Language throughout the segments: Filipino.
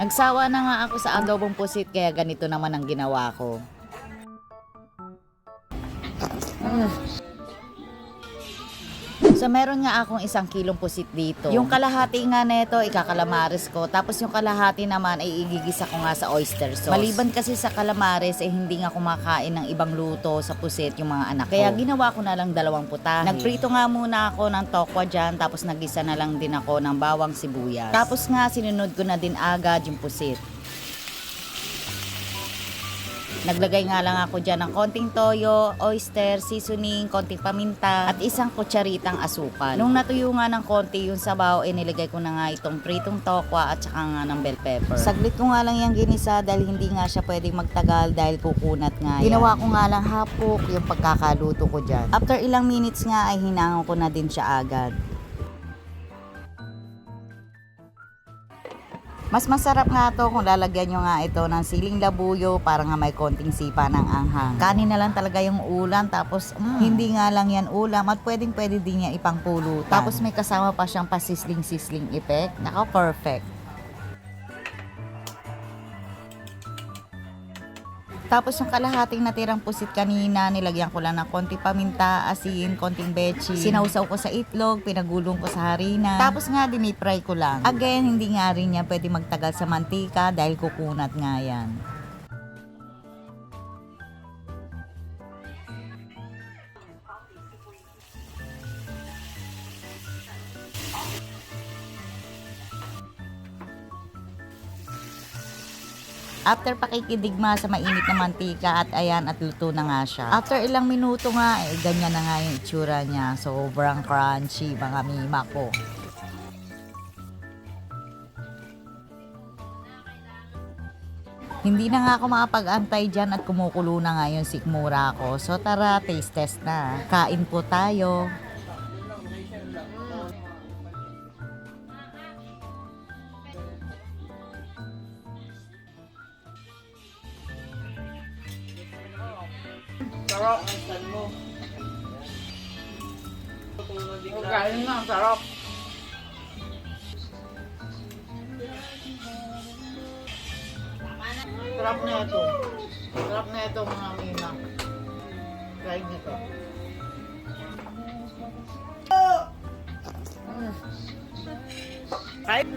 Nagsawa na nga ako sa adobong pusit kaya ganito naman ang ginawa ko. So meron nga akong 1 kilong pusit dito. Yung kalahati nga neto ikakalamares ko, tapos yung kalahati naman ay igigisa ko nga sa oyster sauce. Maliban kasi sa kalamares hindi nga kumakain ng ibang luto sa pusit yung mga anak ko. Kaya ginawa ko na lang 2 putahe. Nagprito nga muna ako ng tokwa dyan, tapos nagisa na lang din ako ng bawang sibuyas. Tapos nga sinunod ko na din agad yung pusit. Naglagay nga lang ako dyan ng konting toyo, oyster, seasoning, konting paminta, at 1 kutsaritang asukal. Nung natuyo nga ng konti yung sabaw, nilagay ko na nga itong pritong tokwa at saka nga ng bell pepper. Saglit ko nga lang yung ginisa dahil hindi nga siya pwedeng magtagal dahil kukunat nga yan. Ginawa ko nga lang hapok yung pagkakaluto ko dyan. After ilang minutes nga ay hinangon ko na din siya agad. Mas masarap nga to kung lalagyan nyo nga ito ng siling labuyo para nga may konting sipa ng anghang. Kanin na lang talaga yung ulam, tapos hindi nga lang yan ulam at pwedeng din niya ipangpulutan. Tapos may kasama pa siyang pasisling-sisling effect. Naka perfect. Tapos yung kalahating natirang pusit kanina, nilagyan ko lang ng konting paminta, asin, konting betchin. Sinausaw ko sa itlog, pinagulong ko sa harina. Tapos nga dinipry ko lang. Again, hindi nga rin yan pwede magtagal sa mantika dahil kukunat nga yan. After pakikidigma sa mainit na mantika at ayan at luto na nga siya. After ilang minuto nga, ganyan na nga yung itsura niya. Sobrang crunchy mga mima ko. Hindi na nga ako makapag-antay dyan at kumukulo na nga yung sikmura ko. So tara, taste test na. Kain po tayo. Sarap. Kain na, sarap. Sarap na ito. Sarap na ito mga mina. Kain nito. Kain.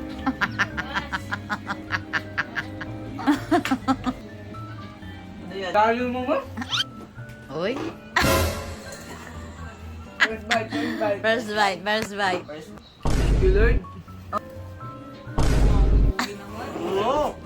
Dalo mo ba? Uy. First bite, first bite. First bite, first bite. Thank you, Lord. Oo.